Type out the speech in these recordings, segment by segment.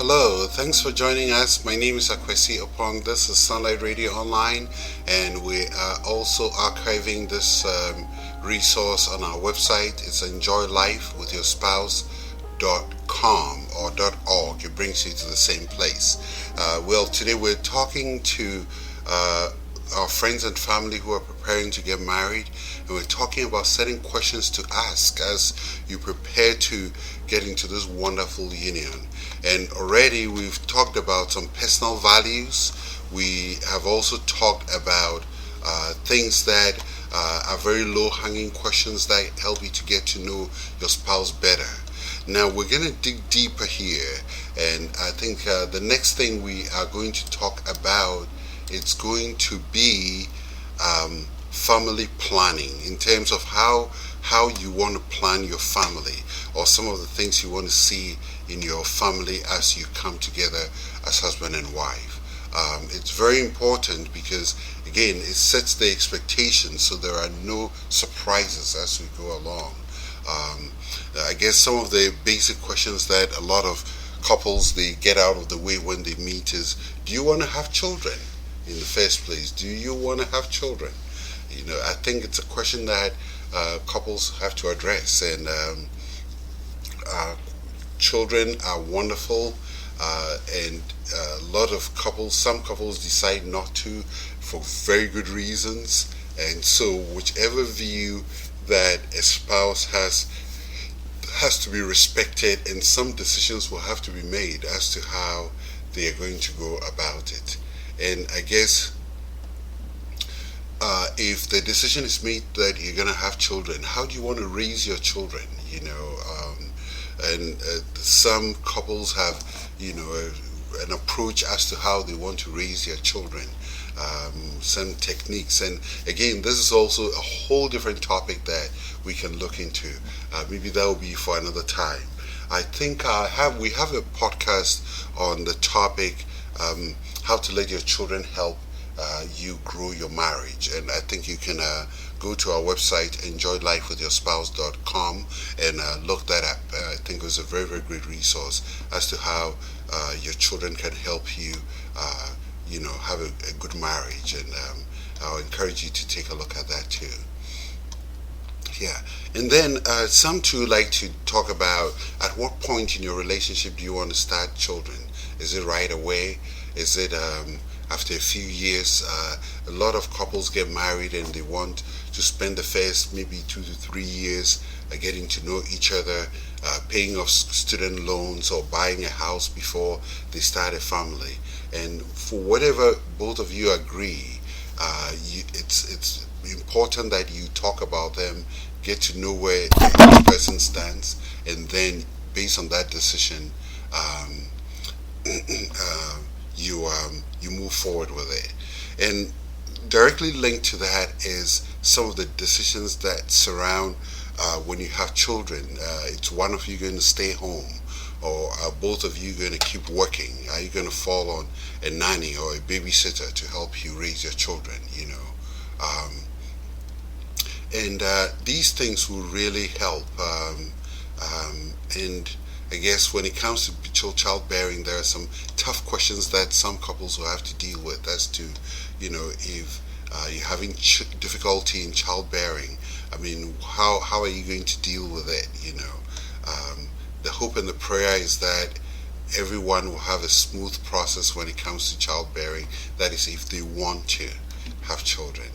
Hello, thanks for joining us. My name is Akwesi Opong. This is Sunlight Radio Online, and we are also archiving this resource on our website. It's Enjoy Life with Your Spouse.com or .org. It brings you to the same place. Today we're talking to our friends and family who are preparing to get married, and we're talking about setting questions to ask as you prepare to get into this wonderful union. And already we've talked about some personal values. We have also talked about things that are very low-hanging questions that help you to get to know your spouse better. Now we're going to dig deeper here, and I think the next thing we are going to talk about, it's going to be family planning, in terms of how you want to plan your family, or some of the things you want to see in your family as you come together as husband and wife. It's very important because, again, it sets the expectations so there are no surprises as we go along. I guess some of the basic questions that a lot of couples, they get out of the way when they meet is, do you want to have children in the first place? Do you want to have children? I think it's a question that couples have to address, and children are wonderful, and some couples decide not to for very good reasons, and so whichever view that a spouse has to be respected, and some decisions will have to be made as to how they are going to go about it. And I guess if the decision is made that you're going to have children, how do you want to raise your children? And some couples have, an approach as to how they want to raise their children, some techniques. And again, this is also a whole different topic that we can look into. Maybe that will be for another time. I think we have a podcast on the topic, how to let your children help you grow your marriage, and I think you can go to our website, enjoylifewithyourspouse.com, and look that up. I think it was a very, very great resource as to how your children can help you have a good marriage, and I'll encourage you to take a look at that too. Yeah, and then some too like to talk about, at what point in your relationship do you want to start children? Is it right away? Is it after a few years? A lot of couples get married and they want to spend the first maybe 2 to 3 years getting to know each other, paying off student loans or buying a house before they start a family. And for whatever both of you agree, it's important that you talk about them, get to know where each person stands, and then based on that decision, you move forward with it. And directly linked to that is some of the decisions that surround when you have children. It's one of you going to stay home, or are both of you going to keep working? Are you going to fall on a nanny or a babysitter to help you raise your children? And these things will really help. And I guess when it comes to childbearing, there are some tough questions that some couples will have to deal with as to, if you're having difficulty in childbearing. I mean, how are you going to deal with it? The hope and the prayer is that everyone will have a smooth process when it comes to childbearing. That is, if they want to have children,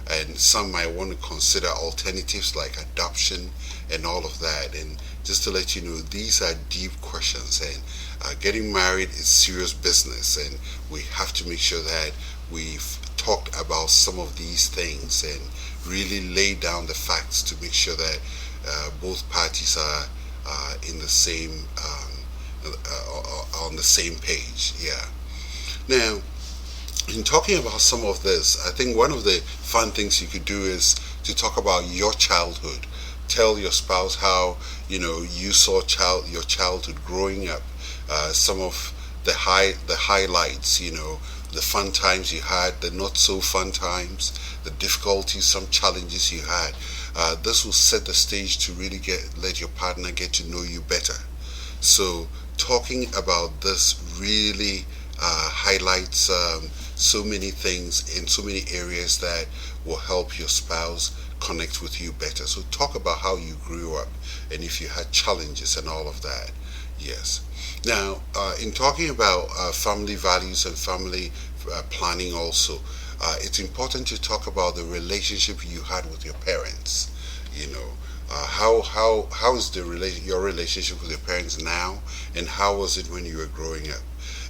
And some might want to consider alternatives like adoption and all of that. And just to let you know, these are deep questions, and getting married is serious business, and we have to make sure that we've talked about some of these things and really lay down the facts to make sure that both parties are in the same on the same page. Yeah. Now, in talking about some of this, I think one of the fun things you could do is to talk about your childhood. Tell your spouse how you saw your childhood growing up. Some of the highlights, the fun times you had, the not so fun times, the difficulties, some challenges you had. This will set the stage to really let your partner get to know you better. So talking about this really highlights so many things in so many areas that will help your spouse connect with you better. So talk about how you grew up and if you had challenges and all of that. Yes. Now, in talking about family values and family planning, also, it's important to talk about the relationship you had with your parents. You know, how is your relationship with your parents now, and how was it when you were growing up?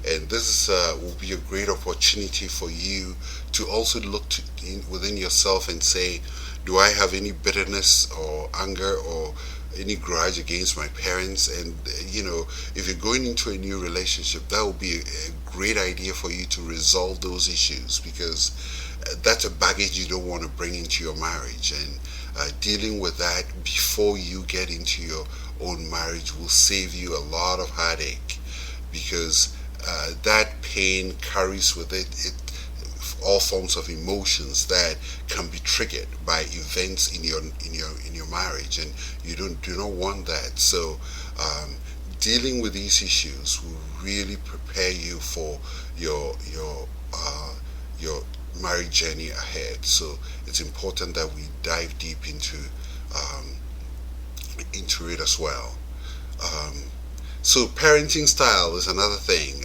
And this will be a great opportunity for you to also look within yourself and say, do I have any bitterness or anger or any grudge against my parents? And if you're going into a new relationship, that will be a great idea for you to resolve those issues, because that's a baggage you don't want to bring into your marriage. And dealing with that before you get into your own marriage will save you a lot of heartache, because that pain carries with it all forms of emotions that can be triggered by events in your marriage, and you do not want that. So dealing with these issues will really prepare you for your marriage journey ahead. So it's important that we dive deep into it as well. Um, so parenting style is another thing.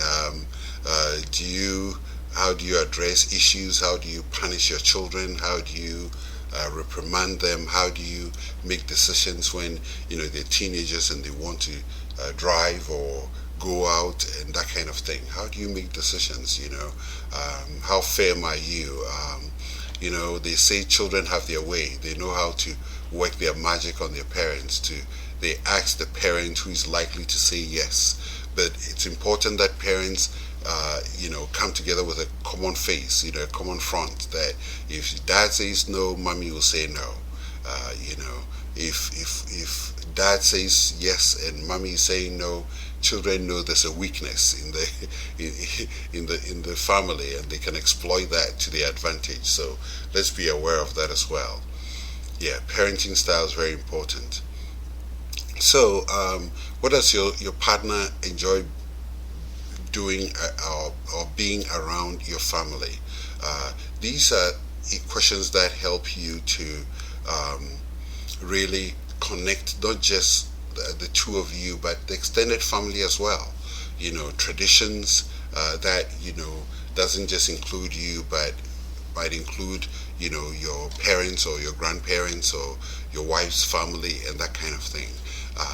Do you How do you address issues? How do you punish your children? How do you reprimand them? How do you make decisions when they're teenagers and they want to drive or go out and that kind of thing? How do you make decisions? How firm are you? They say children have their way. They know how to work their magic on their parents. They ask the parent who is likely to say yes. But it's important that parents come together with a common face, a common front, that if dad says no, mommy will say no. If dad says yes and mommy is saying no, children know there's a weakness in the family, and they can exploit that to their advantage. So let's be aware of that as well. Yeah, parenting style is very important. So, what does your partner enjoy doing or being around your family? These are questions that help you to really connect not just the two of you, but the extended family as well. Traditions that doesn't just include you, but might include your parents or your grandparents or your wife's family and that kind of thing.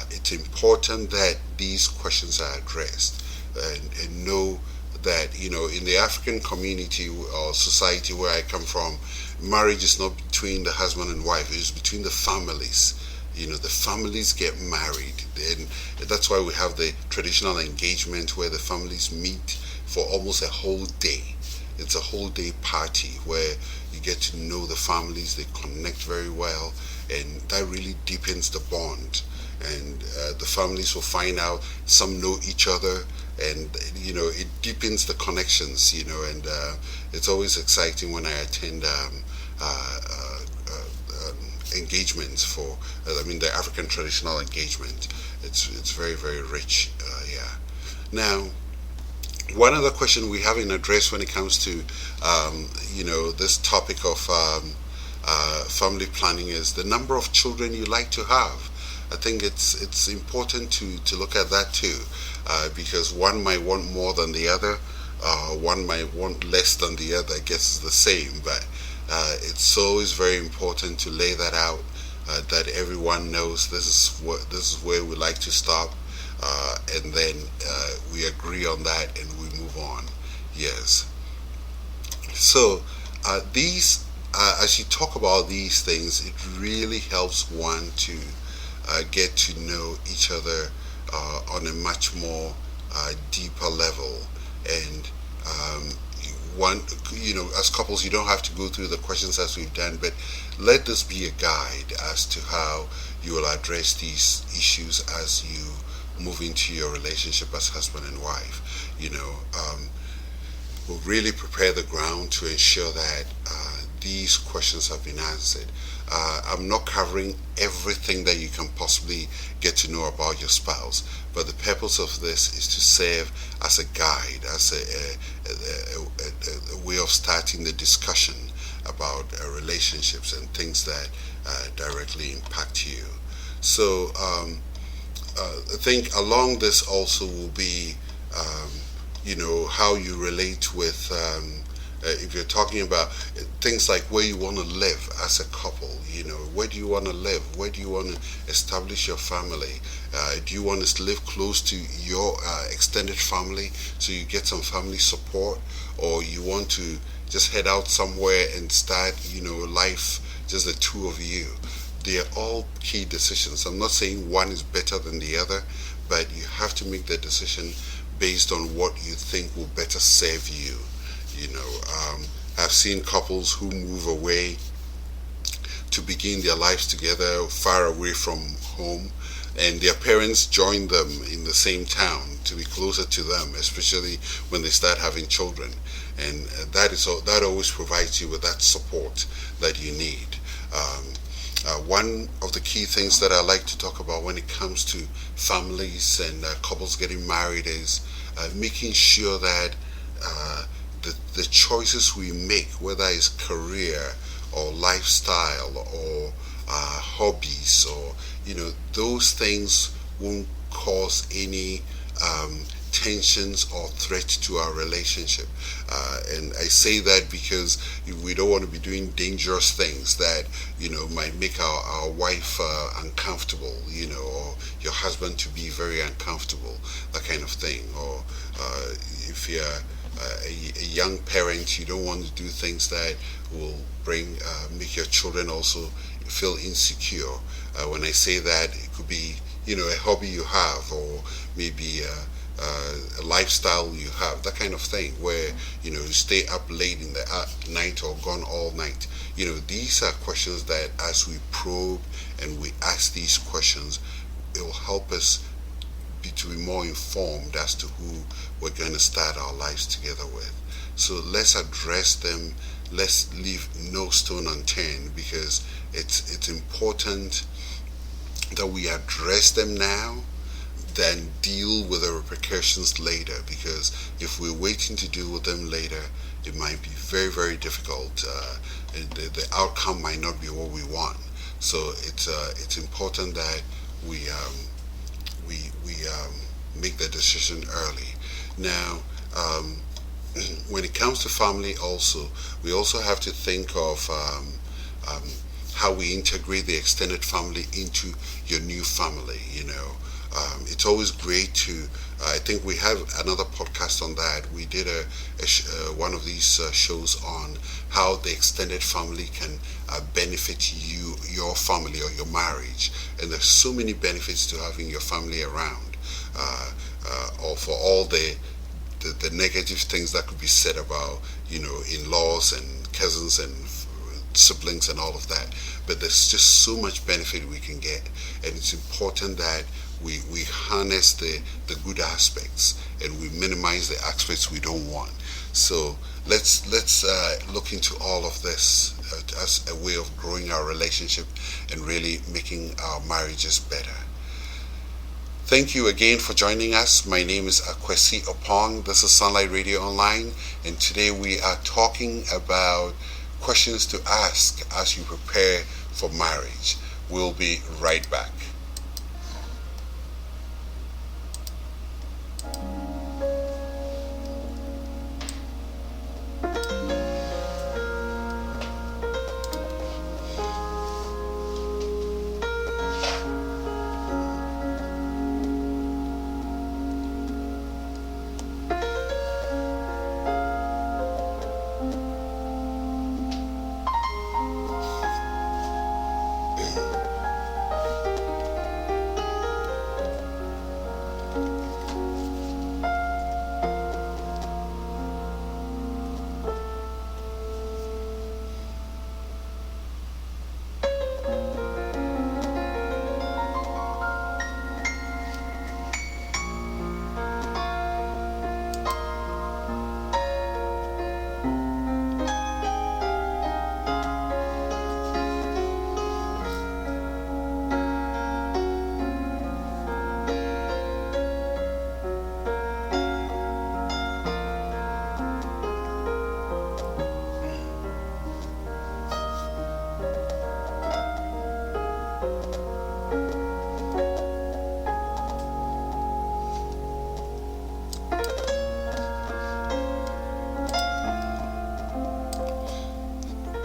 It's important that these questions are addressed, and know that in the African community or society where I come from, marriage is not between the husband and wife, it is between the families. The families get married, and that's why we have the traditional engagement where the families meet for almost a whole day. It's a whole day party where you get to know the families, they connect very well, and that really deepens the bond. And the families will find out some know each other, and it deepens the connections. And it's always exciting when I attend engagements for the African traditional engagement. It's very, very rich. Yeah. Now, one other question we haven't addressed when it comes to this topic of family planning is the number of children you like to have. I think it's important to look at that too, because one might want more than the other, one might want less than the other. I guess it's the same, but it's always very important to lay that out, that everyone knows this is where we like to stop, and then we agree on that and we move on. Yes. So as you talk about these things, it really helps one to get to know each other on a much more deeper level. And one, as couples, you don't have to go through the questions as we've done, but let this be a guide as to how you will address these issues as you move into your relationship as husband and wife. Will really prepare the ground to ensure that these questions have been answered. I'm not covering everything that you can possibly get to know about your spouse, but the purpose of this is to serve as a guide, as a way of starting the discussion about relationships and things that directly impact you. So I think along this also will be, um, how you relate with. If you're talking about things like where you want to live as a couple, where do you want to live? Where do you want to establish your family? Do you want to live close to your extended family so you get some family support, or you want to just head out somewhere and start, life just the two of you? They are all key decisions. I'm not saying one is better than the other, but you have to make the decision based on what you think will better serve you. You know, I've seen couples who move away to begin their lives together far away from home, and their parents join them in the same town to be closer to them, especially when they start having children. And that always provides you with that support that you need. One of the key things that I like to talk about when it comes to families and couples getting married is making sure that the choices we make, whether it's career or lifestyle or hobbies, or those things won't cause any tensions or threat to our relationship. And I say that because we don't want to be doing dangerous things that might make our wife uncomfortable, or your husband to be very uncomfortable, that kind of thing. Or if you're a young parent, you don't want to do things that will make your children also feel insecure. When I say that, it could be a hobby you have, or maybe a lifestyle you have, that kind of thing, where you stay up late in the night or gone all night. These are questions that, as we probe and we ask these questions, it will help us to be more informed as to who we're going to start our lives together with. So let's address them. Let's leave no stone unturned, because it's important that we address them now, then deal with the repercussions later. Because if we're waiting to deal with them later, it might be very, very difficult. The outcome might not be what we want. So it's important that we make the decision early. Now, when it comes to family, also we also have to think of how we integrate the extended family into your new family. It's always great to. I think we have another podcast on that. We did one of these shows on how the extended family can benefit your family, or your marriage. And there's so many benefits to having your family around, or for all the negative things that could be said about in-laws and cousins and siblings and all of that. But there's just so much benefit we can get, and it's important that we harness the good aspects and we minimize the aspects we don't want. So let's look into all of this as a way of growing our relationship and really making our marriages better. Thank you again for joining us. My name is Akwesi Opong. This is Sunlight Radio Online, and today we are talking about questions to ask as you prepare for marriage. We'll be right back.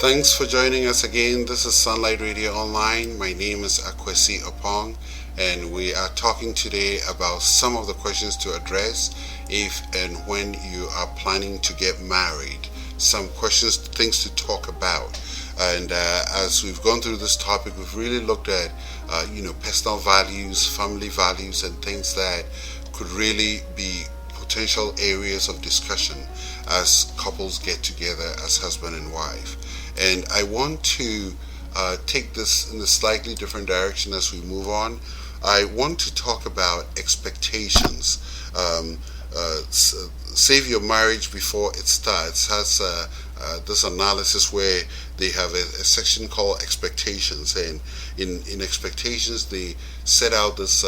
Thanks for joining us again. This is Sunlight Radio Online. My name is Akwesi Opong, and we are talking today about some of the questions to address if and when you are planning to get married. Some questions, things to talk about. And as we've gone through this topic, we've really looked at, personal values, family values, and things that could really be potential areas of discussion as couples get together as husband and wife. And I want to take this in a slightly different direction as we move on. I want to talk about expectations. Save Your Marriage Before It Starts has this analysis where they have a section called expectations, and in expectations they set out this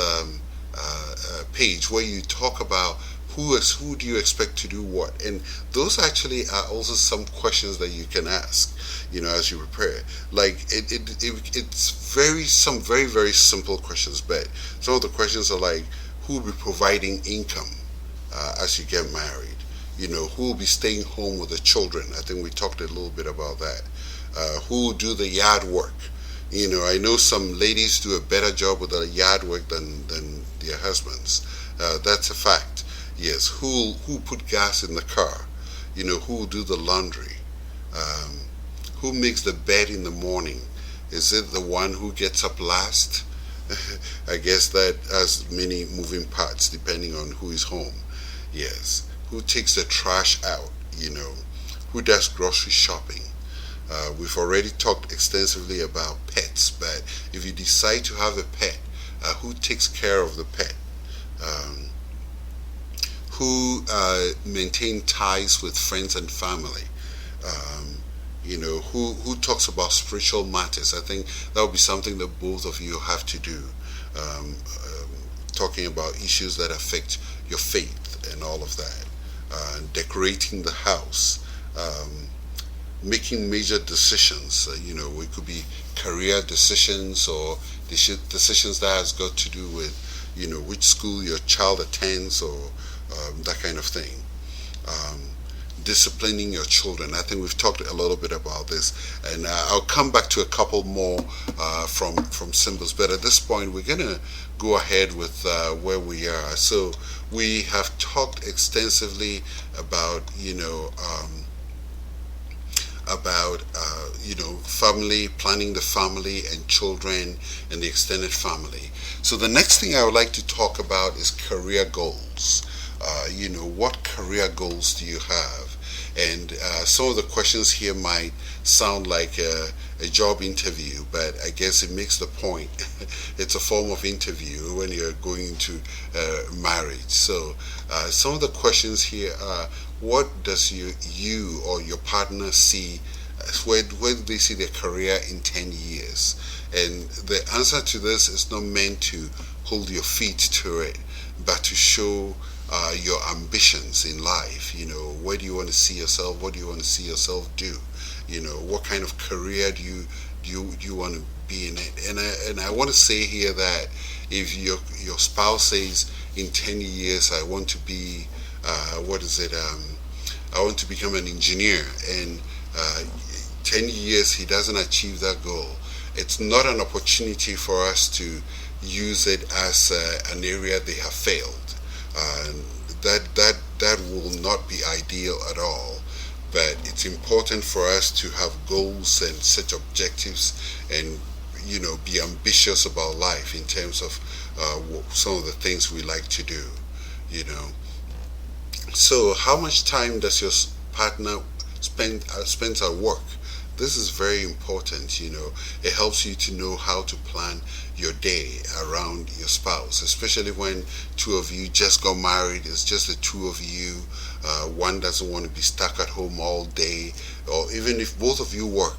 page where you talk about who do you expect to do what, and those actually are also some questions that you can ask, as you prepare. Like it's some very very simple questions, but some of the questions are like, who will be providing income as you get married? Who will be staying home with the children? I think we talked a little bit about that. Who will do the yard work? I know some ladies do a better job with the yard work than their husbands. That's a fact. Yes. Who put gas in the car? Who will do the laundry? Who makes the bed in the morning? Is it the one who gets up last? I guess that has many moving parts depending on who is home. Yes. Who takes the trash out? Who does grocery shopping? We've already talked extensively about pets, but if you decide to have a pet, who takes care of the pet? Who maintain ties with friends and family? Who talks about spiritual matters? I think that would be something that both of you have to do, talking about issues that affect your faith and all of that. Decorating the house, making major decisions. It could be career decisions or decisions that has got to do with, which school your child attends or that kind of thing. Disciplining your children. I think we've talked a little bit about this, and I'll come back to a couple more from symbols. But at this point, we're gonna go ahead with where we are. So we have talked extensively about family, planning the family and children and the extended family. So the next thing I would like to talk about is career goals. What career goals do you have? And some of the questions here might sound like a job interview, but I guess it makes the point. It's a form of interview when you're going into marriage. So some of the questions here are, what does you or your partner see? Where do they see their career in 10 years? And the answer to this is not meant to hold your feet to it, but to show your ambitions in life. Where do you want to see yourself? What do you want to see yourself do? What kind of career do you want to be in it? And I want to say here that if your spouse says in 10 years I want to be I want to become an engineer, and 10 years he doesn't achieve that goal, it's not an opportunity for us to use it as an area they have failed. That will not be ideal at all. But it's important for us to have goals and set objectives, and be ambitious about life in terms of some of the things we like to do. So how much time does your partner spends at work? This is very important. It helps you to know how to plan your day around your spouse, especially when two of you just got married. It's just the two of you. One doesn't want to be stuck at home all day, or even if both of you work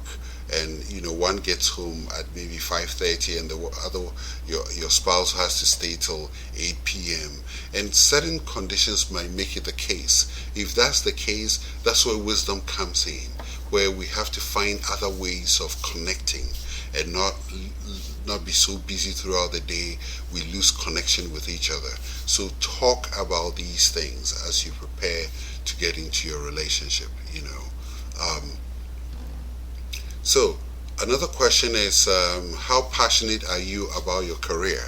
and one gets home at maybe 5:30 and the other, your spouse has to stay till 8 p.m. and certain conditions might make it the case. If that's the case, that's where wisdom comes in, where we have to find other ways of connecting and not be so busy throughout the day we lose connection with each other. So talk about these things as you prepare to get into your relationship. So, another question is, how passionate are you about your career?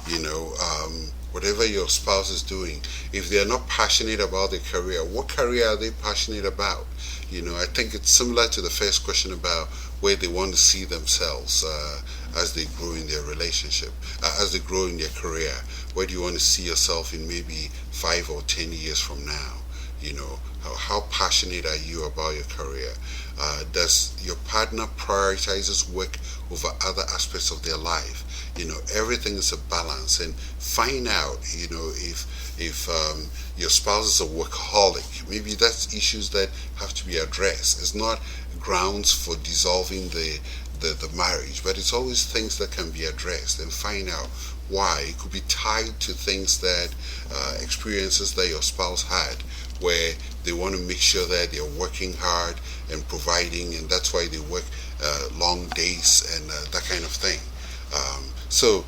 You know, whatever your spouse is doing, if they're not passionate about their career, what career are they passionate about? You know, I think it's similar to the first question about where they want to see themselves as they grow in their relationship, as they grow in their career. Where do you want to see yourself in maybe 5 or 10 years from now? You know, how passionate are you about your career? Does your partner prioritizes work over other aspects of their life? You know, everything is a balance, and find out, you know, if your spouse is a workaholic, maybe that's issues that have to be addressed. It's not grounds for dissolving the marriage, but it's always things that can be addressed, and find out why. It could be tied to things that experiences that your spouse had, where they want to make sure that they're working hard and providing, and that's why they work long days and that kind of thing. So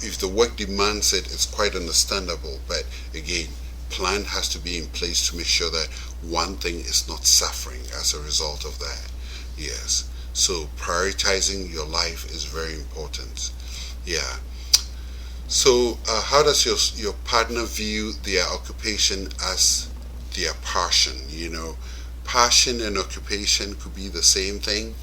if the work demands it, it's quite understandable. But again, plan has to be in place to make sure that one thing is not suffering as a result of that. Yes. So prioritizing your life is very important. Yeah. So how does your partner view their occupation as their passion? You know, passion and occupation could be the same thing.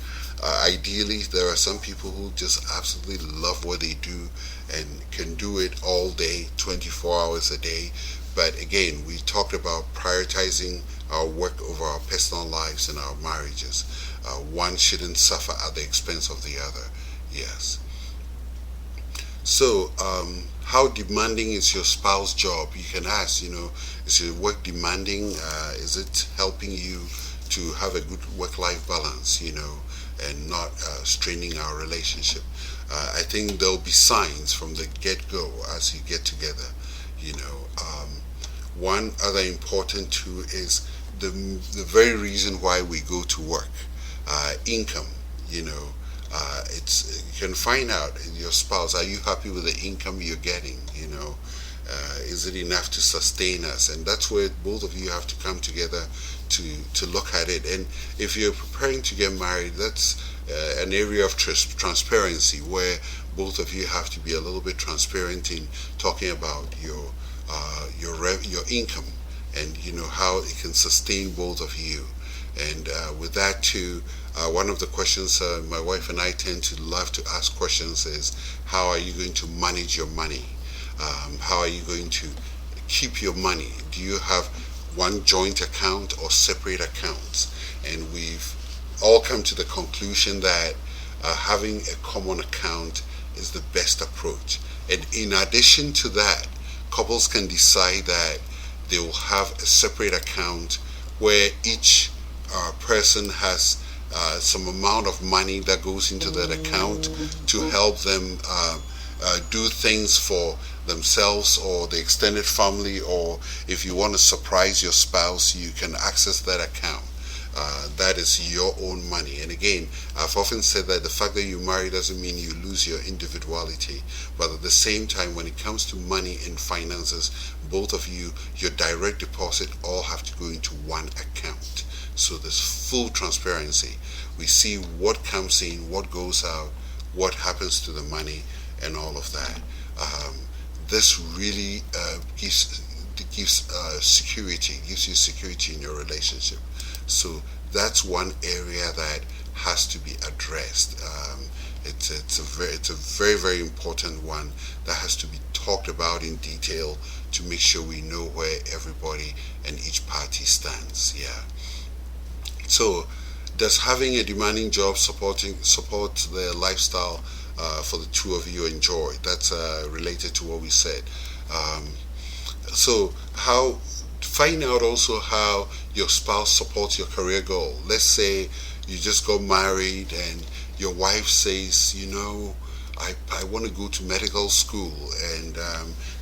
Ideally, there are some people who just absolutely love what they do and can do it all day, 24 hours a day. But again, we talked about prioritizing our work over our personal lives and our marriages. One shouldn't suffer at the expense of the other. Yes. So, how demanding is your spouse job? You can ask, you know, is your work demanding? Is it helping you to have a good work-life balance, you know, and not straining our relationship? I think there'll be signs from the get-go as you get together, you know. One other important too is the very reason why we go to work, income, you know. It's you can find out in your spouse, are you happy with the income you're getting, you know. Is it enough to sustain us? And that's where both of you have to come together to look at it. And if you're preparing to get married, that's an area of transparency where both of you have to be a little bit transparent in talking about your income, and you know how it can sustain both of you. And with that too, one of the questions my wife and I tend to love to ask questions is, how are you going to manage your money? How are you going to keep your money? Do you have one joint account or separate accounts? And we've all come to the conclusion that having a common account is the best approach. And in addition to that, couples can decide that they will have a separate account where each person has some amount of money that goes into that account to help them do things for themselves or the extended family, or if you want to surprise your spouse, you can access that account. That is your own money. And again, I've often said that the fact that you marry doesn't mean you lose your individuality, but at the same time, when it comes to money and finances, both of you, your direct deposit all have to go into one account. So there's full transparency. We see what comes in, what goes out, what happens to the money, and all of that. This really gives security, gives you security in your relationship. So that's one area that has to be addressed. It's a very very important one that has to be talked about in detail to make sure we know where everybody and each party stands. Yeah. So, does having a demanding job support the lifestyle for the two of you enjoy? That's related to what we said. So, how find out also how your spouse supports your career goal. Let's say you just got married and your wife says, you know, I want to go to medical school, and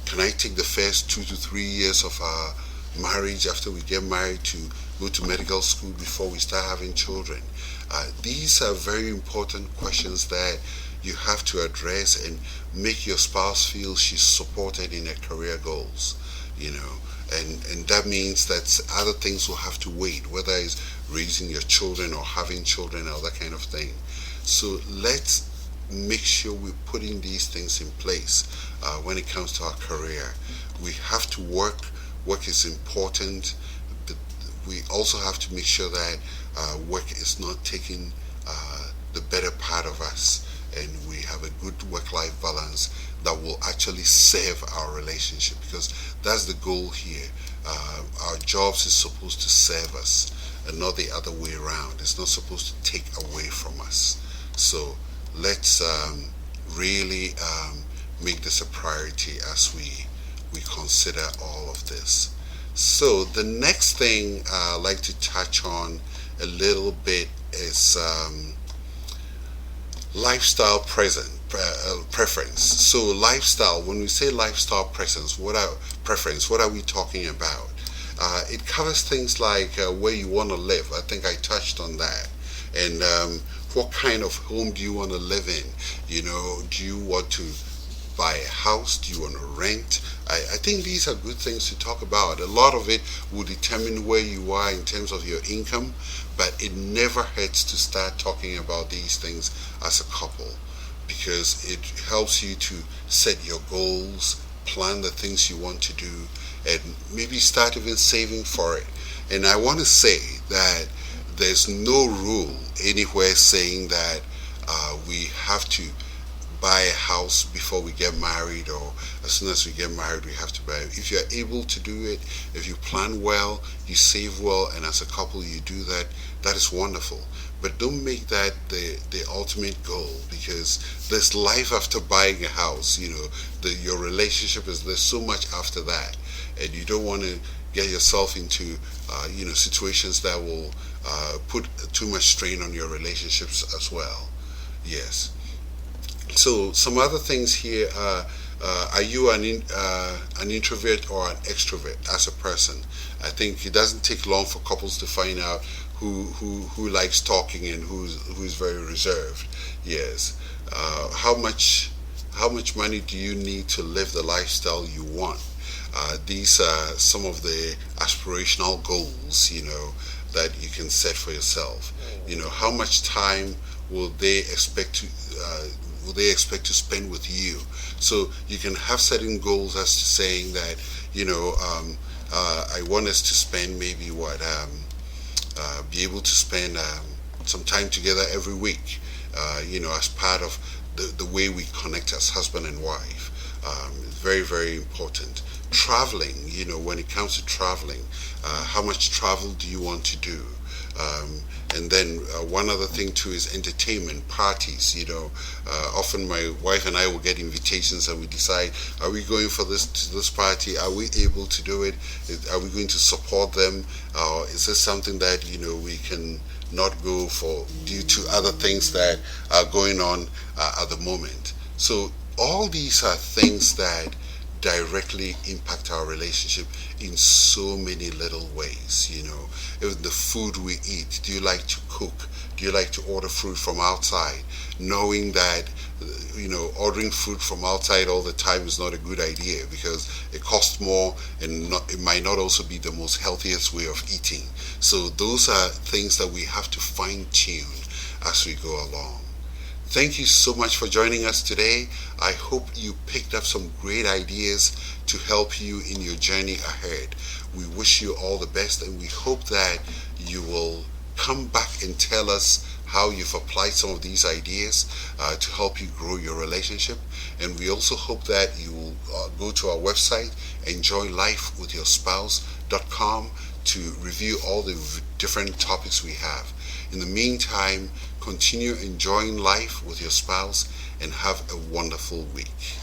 can I take the first 2 to 3 years of our marriage after we get married to go to medical school before we start having children? These are very important questions that you have to address and make your spouse feel she's supported in her career goals. you know, and that means that other things will have to wait, whether it's raising your children or having children or that kind of thing. So let's make sure we're putting these things in place when it comes to our career. We have to work. Work is important, but we also have to make sure that work is not taking the better part of us, and we have a good work-life balance that will actually serve our relationship, because that's the goal here. Our jobs is supposed to serve us and not the other way around. It's not supposed to take away from us. So let's really make this a priority as we consider all of this. So the next thing I'd like to touch on a little bit is lifestyle preference. So lifestyle, when we say lifestyle preference, what are we talking about? It covers things like where you want to live. I think I touched on that. And what kind of home do you want to live in? You know, do you want to buy a house? Do you want to rent? I think these are good things to talk about. A lot of it will determine where you are in terms of your income, but it never hurts to start talking about these things as a couple, because it helps you to set your goals, plan the things you want to do, and maybe start even saving for it. And I want to say that there's no rule anywhere saying that we have to buy a house before we get married, or as soon as we get married we have to buy it. If you're able to do it, if you plan well, you save well, and as a couple you do that, that is wonderful. But don't make that the ultimate goal, because there's life after buying a house. You know, your relationship there's so much after that, and you don't want to get yourself into situations that will put too much strain on your relationships as well. Yes. So some other things here are you an introvert or an extrovert as a person? I think it doesn't take long for couples to find out who likes talking and who's very reserved. Yes. How much money do you need to live the lifestyle you want? These are some of the aspirational goals, that you can set for yourself. How much time will they expect to spend with you? So you can have certain goals as to saying that, I want us to spend maybe be able to spend some time together every week, as part of the way we connect as husband and wife. It's very, very important. Traveling, when it comes to traveling, how much travel do you want to do? And then one other thing too is entertainment, parties. Often my wife and I will get invitations and we decide, are we going for this party? Are we able to do it? Are we going to support them? Or is this something that we can not go for due to other things that are going on at the moment? So all these are things that directly impact our relationship in so many little ways. Even the food we eat. Do you like to cook? Do you like to order food from outside? Knowing that ordering food from outside all the time is not a good idea, because it costs more and it might not also be the most healthiest way of eating. So those are things that we have to fine tune as we go along. Thank you so much for joining us today. I hope you picked up some great ideas to help you in your journey ahead. We wish you all the best, and we hope that you will come back and tell us how you've applied some of these ideas to help you grow your relationship. And we also hope that you will go to our website, enjoylifewithyourspouse.com, to review all the different topics we have. In the meantime, continue enjoying life with your spouse and have a wonderful week.